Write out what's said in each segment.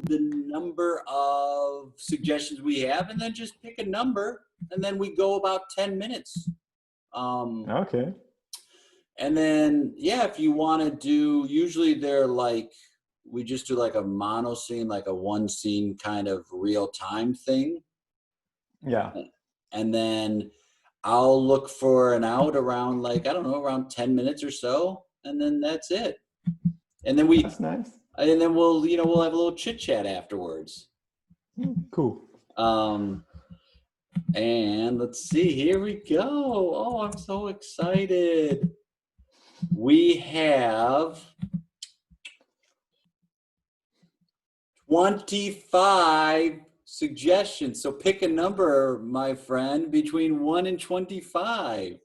the number of suggestions we have, and then just pick a number, and then we go about 10 minutes. Okay. And then, yeah, if you want to do, usually they're like, we just do like a mono scene, like a one scene kind of real time thing. Yeah. And then I'll look for an out around like, I don't know, around 10 minutes or so. And then that's it. And then That's nice. And then we'll have a little chit chat afterwards. Cool. And let's see, here we go. Oh, I'm so excited. We have 25 suggestions. So pick a number, my friend, between 1 and 25.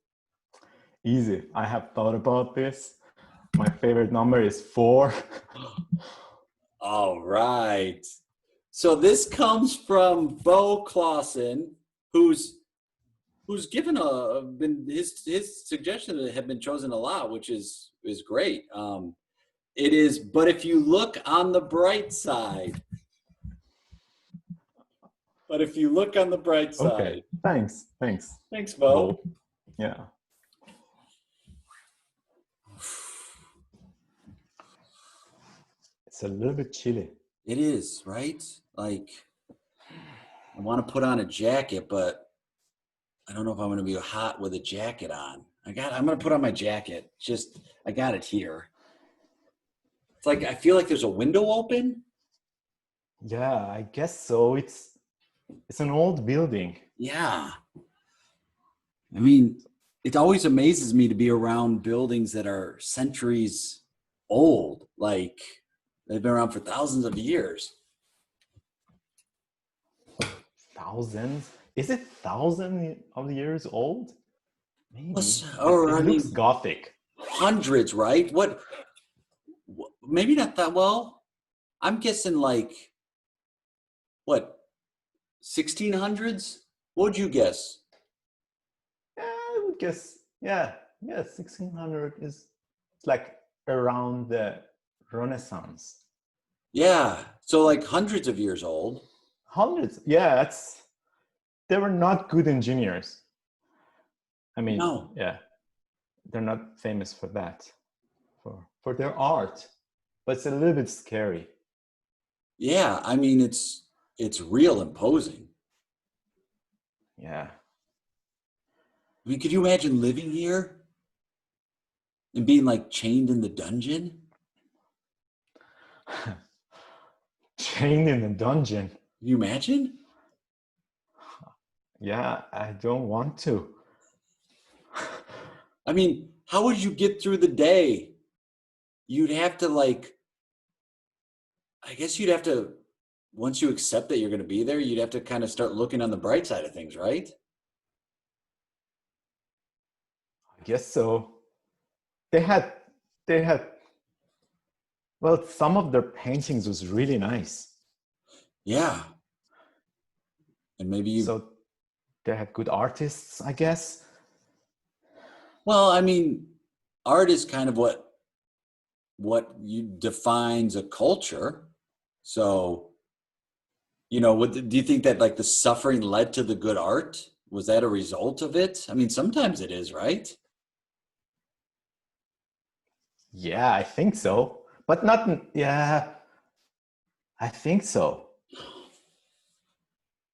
Easy. I have thought about this. My favorite number is 4. All right. So this comes from Bo Klausen, who's given his suggestions have been chosen a lot, which is great. It is, but if you look on the bright side. But if you look on the bright side. Okay. Thanks, Bo. Yeah. It's a little bit chilly. It is, right? Like, I want to put on a jacket, but I don't know if I'm going to be hot with a jacket on. I'm going to put on my jacket. I got it here. It's like, I feel like there's a window open. Yeah, I guess so. It's an old building. Yeah. I mean, it always amazes me to be around buildings that are centuries old. Like, they've been around for thousands of years. Thousands? Is it thousands of years old? Maybe. It looks Gothic. Hundreds, right? What? Maybe not that well. I'm guessing like, what? 1600s? What would you guess? I would guess, yeah, 1600 is like around the Renaissance. Yeah, so like hundreds of years old. Hundreds, yeah, they were not good engineers. I mean, no. Yeah, they're not famous for that, for their art, but it's a little bit scary. Yeah, I mean, it's real imposing. Yeah. I mean, could you imagine living here and being like chained in the dungeon? Chained in a dungeon. Can you imagine? Yeah, I don't want to. I mean, how would you get through the day? You'd have to once you accept that you're going to be there, you'd have to kind of start looking on the bright side of things, right? I guess so. They had, well, some of their paintings was really nice. Yeah. And maybe so they had good artists, I guess. Well, I mean, art is kind of what defines a culture. So, do you think that like the suffering led to the good art? Was that a result of it? I mean, sometimes it is, right? Yeah, I think so. But I think so.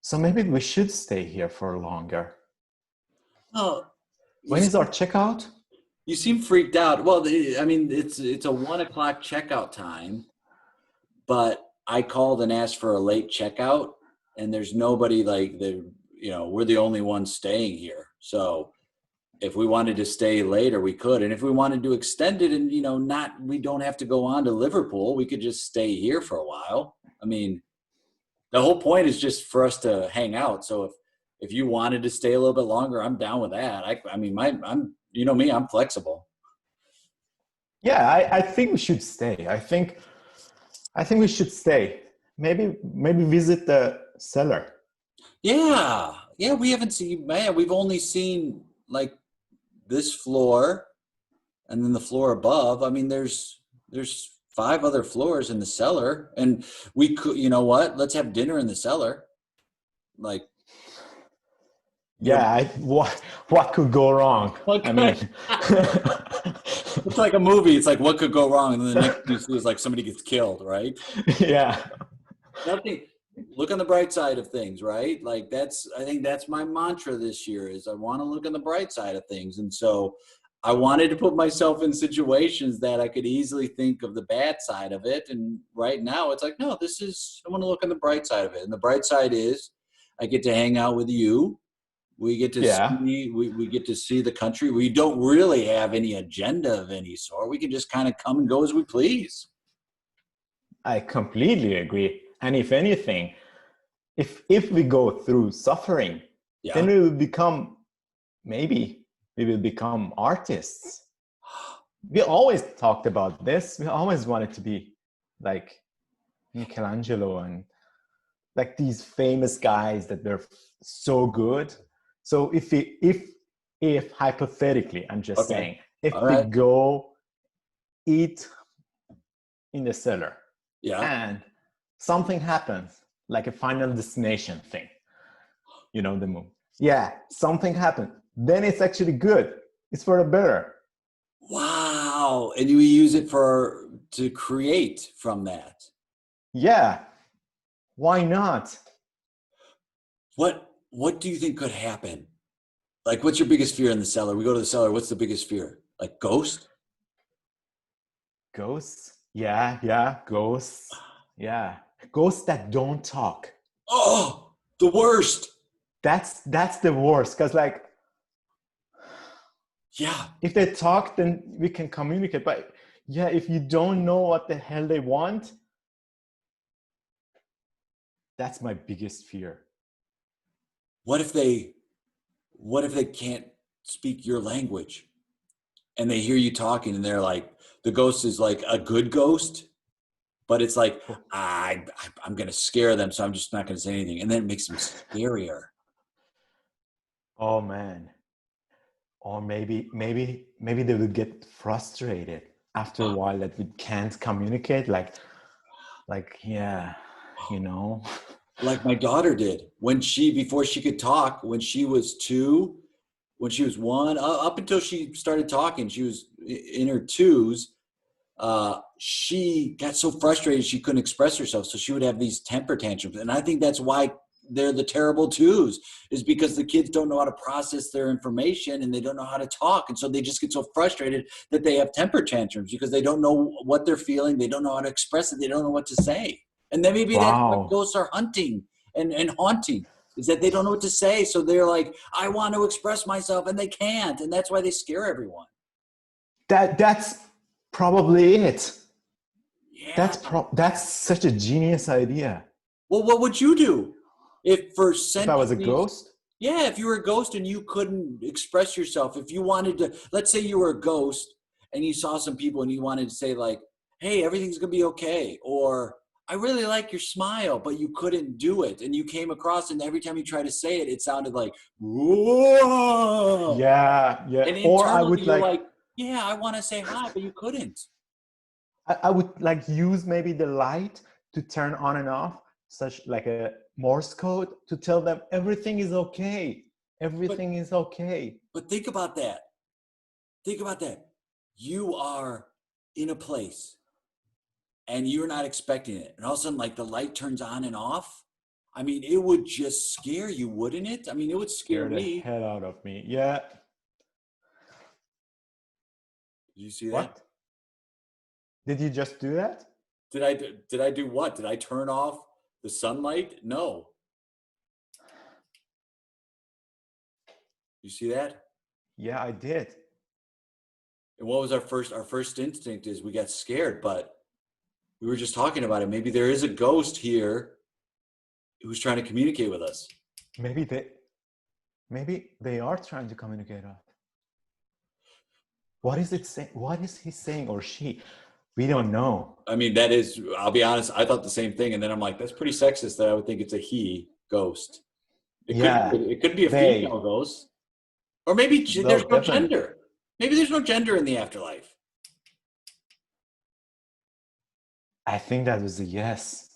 So maybe we should stay here for longer. Oh, when is our checkout? You seem freaked out. Well, I mean, it's a 1 o'clock checkout time, but I called and asked for a late checkout, and there's nobody we're the only ones staying here. So if we wanted to stay later, we could. And if we wanted to extend it and, we don't have to go on to Liverpool, we could just stay here for a while. I mean, the whole point is just for us to hang out. So if you wanted to stay a little bit longer, I'm down with that. I mean, I'm flexible. Yeah, I think we should stay. I think we should stay. Maybe visit the cellar. Yeah, we haven't seen, we've only seen like this floor and then the floor above. I mean, there's 5 other floors in the cellar, and we could, you know what? Let's have dinner in the cellar. Like, Yeah, what could go wrong? what I mean, could, it's like a movie. It's like, what could go wrong? And then the next thing you see is like somebody gets killed, right? yeah, Nothing. Look on the bright side of things, right? Like I think that's my mantra this year is I want to look on the bright side of things. And so I wanted to put myself in situations that I could easily think of the bad side of it. And right now it's like, no, I want to look on the bright side of it. And the bright side is I get to hang out with you. We get to yeah. see, we get to see the country. We don't really have any agenda of any sort. We can just kind of come and go as we please. I completely agree. And if anything, if we go through suffering, then Yeah. we will become, maybe we will become artists. We always talked about this. We always wanted to be like Michelangelo and like these famous guys that were so good. So if hypothetically, I'm just Okay. saying, if All we right. go eat in the cellar Yeah. and something happens, like a Final Destination thing, you know, the movie. Yeah, something happened. Then it's actually good. It's for the better. Wow. And you use it to create from that. Yeah, why not? What do you think could happen? Like, what's your biggest fear in the cellar? We go to the cellar. What's the biggest fear? Like ghost? Ghosts? Yeah, ghosts. Yeah, ghosts that don't talk. Oh, the worst. That's the worst. Cause like, Yeah. if they talk, then we can communicate. But yeah, if you don't know what the hell they want, that's my biggest fear. What if they can't speak your language and they hear you talking and they're like, the ghost is like a good ghost, but it's like, I'm going to scare them. So I'm just not going to say anything. And then it makes them scarier. Oh man. Or maybe they will get frustrated after a while that we can't communicate. Like yeah, you know. Like my daughter did before she could talk, when she was 2, when she was 1, up until she started talking, she was in her 2s. She got so frustrated she couldn't express herself, so she would have these temper tantrums. And I think that's why they're the terrible 2s, is because the kids don't know how to process their information and they don't know how to talk, and so they just get so frustrated that they have temper tantrums because they don't know what they're feeling, they don't know how to express it, they don't know what to say. And then maybe that's what Wow. ghosts are hunting and haunting, is that they don't know what to say, so they're like, I want to express myself, and they can't, and that's why they scare everyone. That's probably it. Yeah. That's such a genius idea. Well, what would you do if for If I was a centuries? ghost, Yeah, if you were a ghost and you couldn't express yourself, if you wanted to, let's say you were a ghost and you saw some people and you wanted to say like, hey, everything's gonna be okay, or I really like your smile, but you couldn't do it, and you came across, and every time you tried to say it, it sounded like, whoa, yeah. and Or I internally would you're like like, yeah, I want to say hi, but you couldn't. I would like use maybe the light to turn on and off, such like a Morse code to tell them everything is okay. But Everything is okay. but think about that. Think about that. You are in a place and you're not expecting it. And all of a sudden, like the light turns on and off. I mean, it would just scare you, wouldn't it? I mean, it would scare Scare the me. hell out of me. Yeah. Did you see that? What? Did you just do that? Did I do what? Did I turn off the sunlight? No. You see that? Yeah, I did. And what was our first instinct is we got scared, but we were just talking about it. Maybe there is a ghost here who's trying to communicate with us. Maybe they are trying to communicate us. What is it saying? What is he saying or she? We don't know. I mean, I'll be honest, I thought the same thing. And then I'm like, that's pretty sexist that I would think it's a he ghost. Yeah, It could be a they. female ghost. Or maybe No, there's no definitely. gender. Maybe there's no gender in the afterlife. I think that was a yes.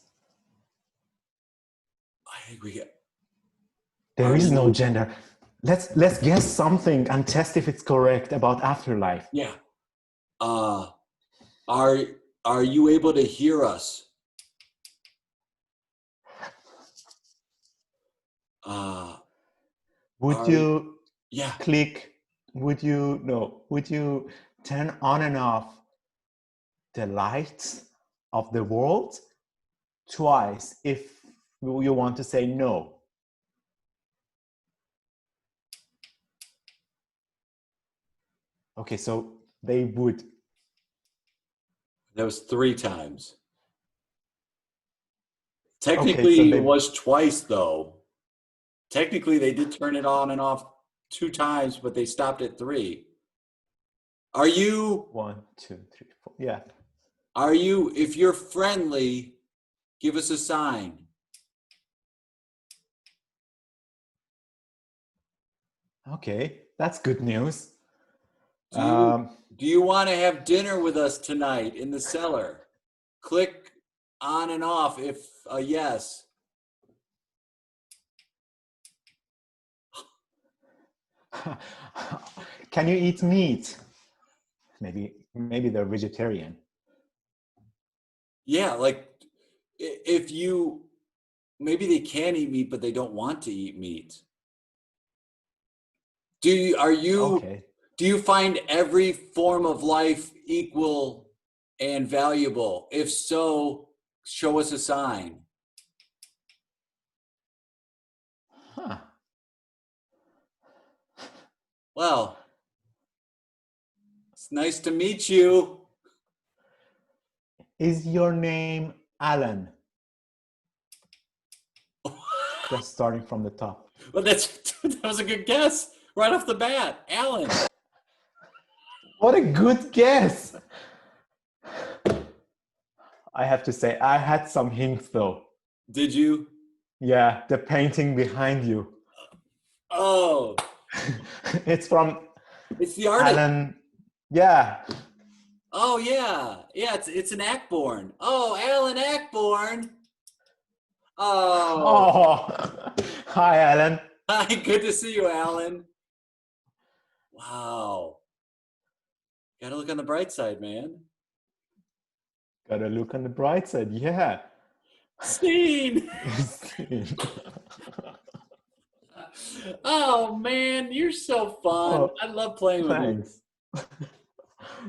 I think we get. There Are is no you- gender. Let's guess something and test if it's correct about afterlife. Yeah. Are are you able to hear us? Would Are you yeah. click? Would you no? Would you turn on and off the lights of the world twice if you want to say no? Okay, so they would. That was 3 times. Okay, so Technically, it they was twice though. Technically, they did turn it on and off 2 times, but they stopped at 3. Are you? 1, 2, 3, 4. Yeah. Are you? If you're friendly, give us a sign. Okay, that's good news. Do you want to have dinner with us tonight in the cellar? Click on and off if a yes. Can you eat meat? Maybe they're vegetarian. Yeah, like if you maybe they can eat meat, but they don't want to eat meat. Are you Okay. do you find every form of life equal and valuable? If so, show us a sign. Huh. Well, it's nice to meet you. Is your name Alan? Just starting from the top. Well, that was a good guess right off the bat, Alan. What a good guess! I have to say, I had some hints though. Did you? Yeah, the painting behind you. Oh, It's from it's the artist. Alan. Yeah. Oh yeah, yeah. It's an Ackborn. Oh, Alan Ackborn. Oh, Oh, hi, Alan. hi. Good to see you, Alan. Wow. Got to look on the bright side, man. Gotta look on the bright side. Yeah. Scene. Oh man, you're so fun. Oh, I love playing with you. thanks.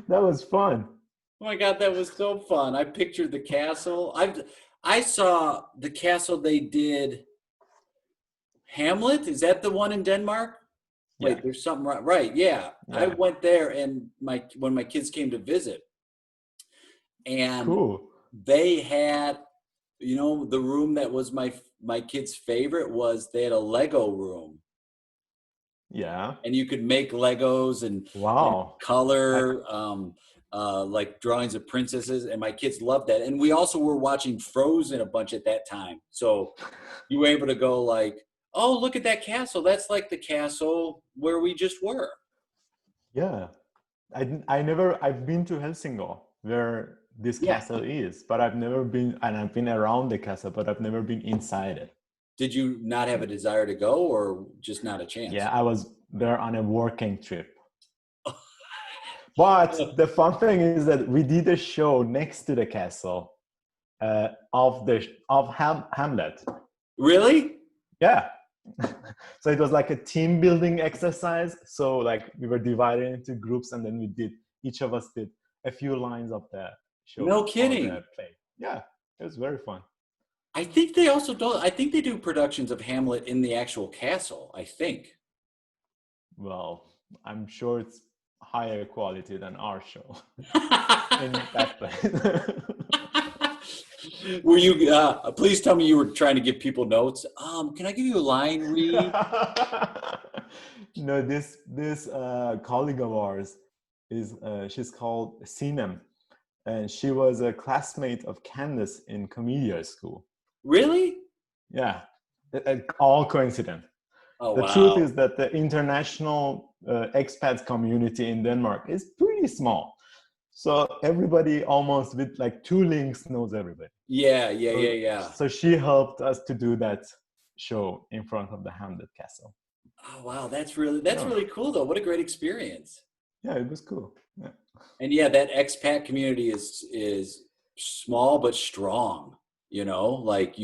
That was fun. Oh my god, that was so fun. I pictured the castle. I saw the castle they did. Hamlet, is that the one in Denmark? Yeah. Wait, there's something right. Right, yeah. I Yeah. went there and when my kids came to visit, and Cool. they had, the room that was my kids' favorite was they had a Lego room. Yeah. And you could make Legos and Wow. color like drawings of princesses, and my kids loved that. And we also were watching Frozen a bunch at that time, so you were able to go like, oh, look at that castle, that's like the castle where we just were. Yeah. I've been to Helsingør where this Yeah. castle is, but I've never been, and I've been around the castle, but I've never been inside it. Did you not have a desire to go, or just not a chance? Yeah, I was there on a working trip. But the fun thing is that we did a show next to the castle of Hamlet. Really? Yeah. So it was like a team building exercise. So like we were divided into groups, and then each of us did a few lines of the show. No kidding. The play. Yeah, it was very fun. I think they also do. I think they do productions of Hamlet in the actual castle. I think. Well, I'm sure it's higher quality than our show in that place. Were you? Please tell me you were trying to give people notes. Can I give you a line read? No, this colleague of ours is she's called Sinem, and she was a classmate of Candace in Comedia School. Really? Yeah, all coincident. Oh, The wow. truth is that the international expats community in Denmark is pretty small. So everybody almost with like 2 links knows everybody. Yeah. So she helped us to do that show in front of the Hamlet Castle. Oh wow, that's really Yeah. cool though. What a great experience. Yeah, it was cool. Yeah. And yeah, that expat community is small but strong. You know, like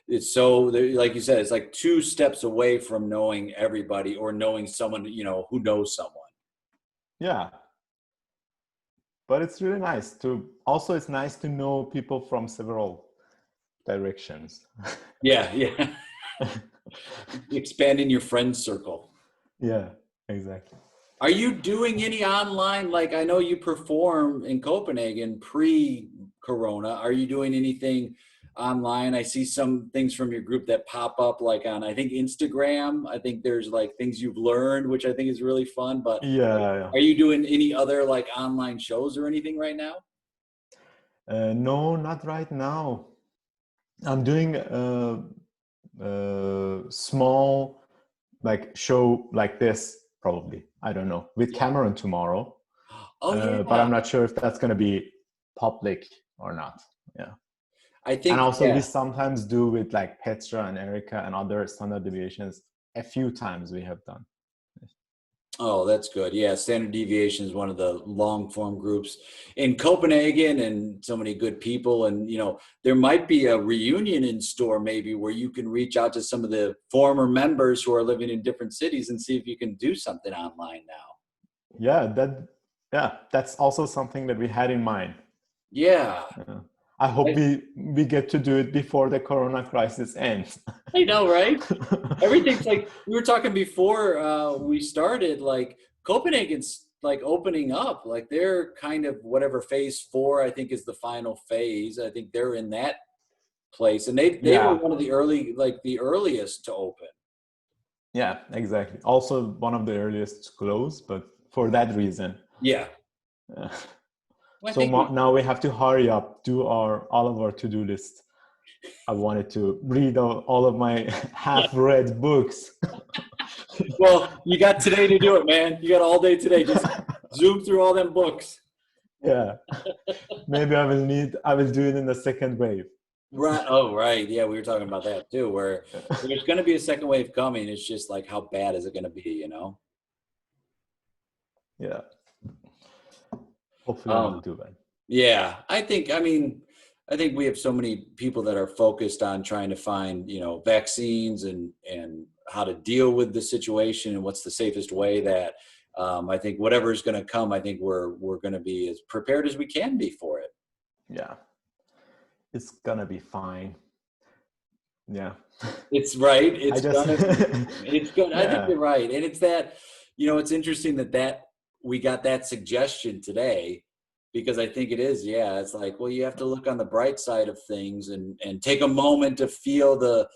it's so like you said, it's like 2 steps away from knowing everybody or knowing someone, you know, who knows someone. Yeah. But it's really nice it's nice to know people from several directions. Yeah. Expanding your friend circle. Yeah, exactly. Are you doing any online, like I know you perform in Copenhagen pre-corona. Are you doing anything online? I see some things from your group that pop up like on, I think, Instagram. I think there's like things you've learned, which I think is really fun. But Yeah. are you doing any other like online shows or anything right now? No, not right now. I'm doing small like show like this probably, I don't know, with Cameron tomorrow. Oh yeah. But I'm not sure if that's going to be public or not. Yeah. I think, and also we sometimes do with like Petra and Erica and other standard deviations. A few times we have done. Oh, that's good. Yeah, Standard Deviation is one of the long form groups in Copenhagen, and so many good people. And, you know, there might be a reunion in store maybe where you can reach out to some of the former members who are living in different cities and see if you can do something online now. Yeah, that's also something that we had in mind. Yeah. I hope we get to do it before the Corona crisis ends. I know, right? Everything's like, we were talking before we started, like Copenhagen's like opening up, like they're kind of whatever phase 4, I think, is the final phase. I think they're in that place, and they were one of the earliest to open. Yeah, exactly. Also one of the earliest to close, but for that reason. Yeah. Well, so now we have to hurry up, do all of our to-do list. I wanted to read all of my half-read books. Well, you got today to do it, man. You got all day today. Just zoom through all them books. Yeah. Maybe I will do it in the second wave. Right. Oh, right. Yeah, we were talking about that too, where there's going to be a second wave coming. It's just like, how bad is it going to be, you know? Yeah. Hopefully I'll do that. Yeah, I think we have so many people that are focused on trying to find, you know, vaccines and how to deal with the situation and what's the safest way, that I think whatever is going to come, I think we're going to be as prepared as we can be for it. Yeah, it's going to be fine. Yeah. It's right. It's good. Yeah. I think you're right. And it's that, you know, it's interesting that we got that suggestion today, because I think it is. Yeah. It's like, well, you have to look on the bright side of things and take a moment to feel the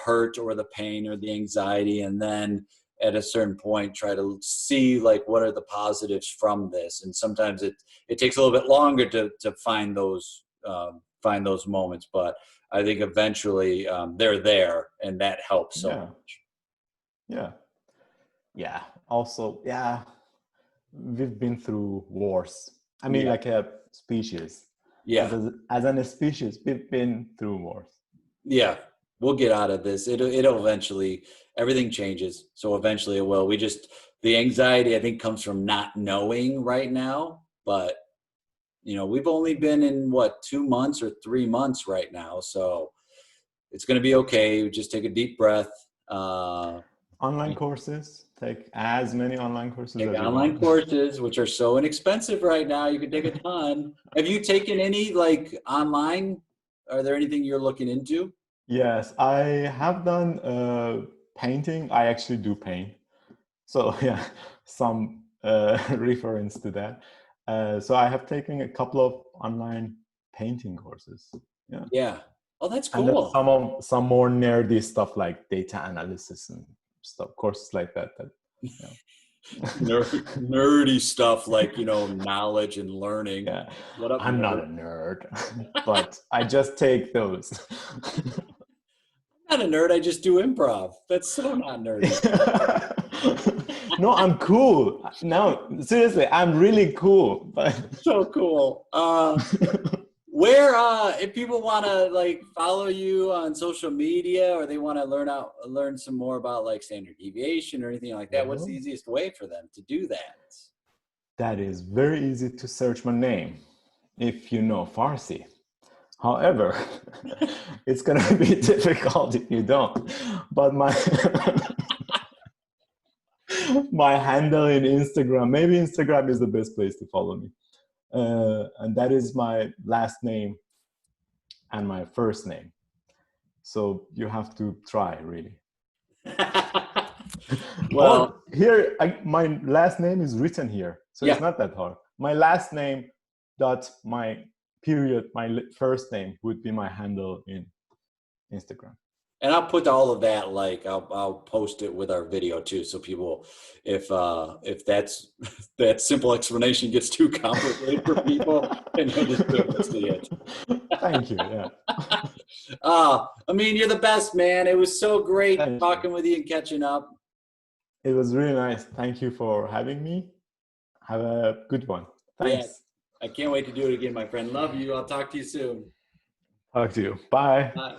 hurt or the pain or the anxiety. And then at a certain point, try to see like, what are the positives from this? And sometimes it takes a little bit longer to find those moments, but I think eventually they're there, and that helps so much. Yeah. Yeah. Also, we've been through wars. I mean, like a species. Yeah. As a species, we've been through wars. Yeah. We'll get out of this. It'll eventually, everything changes. So eventually it will. The anxiety, I think, comes from not knowing right now, but you know, we've only been in 2 months or 3 months right now. So it's going to be okay. Just take a deep breath. Online courses, take as many online courses as you want. Online courses, which are so inexpensive right now. You can take a ton. Have you taken any like online? Are there anything you're looking into? Yes, I have done painting. I actually do paint. So yeah, some reference to that. So I have taken a couple of online painting courses. Yeah. Oh, that's cool. And some more nerdy stuff like data analysis and stuff, courses like that. Nerdy stuff like, you know, knowledge and learning. Yeah. What up, I'm nerd? not a nerd, but I just take those. I'm not a nerd. I just do improv. That's so not nerdy. No, I'm cool. No, seriously, I'm really cool. But So cool. Where if people want to like follow you on social media, or they want to learn some more about like standard deviation or anything like that, what's the easiest way for them to do that? that is very easy to search my name if you know Farsi. However, it's gonna be difficult if you don't. But my my handle in Instagram, maybe Instagram is the best place to follow me. And that is my last name and my first name. So you have to try, really. Well, here, my last name is written here. So yeah. It's not that hard. My last name dot my period, my first name would be my handle in Instagram. And I'll put all of that, like I'll post it with our video too, so people, if that simple explanation gets too complicated for people, then they'll just be able to see it. Thank you. Yeah. I mean, you're the best, man. It was so great Thank talking you. with you and catching up. It was really nice. Thank you for having me. Have a good one. Thanks. Yeah, I can't wait to do it again, my friend. Love you. I'll talk to you soon. Talk to you. Bye. Bye.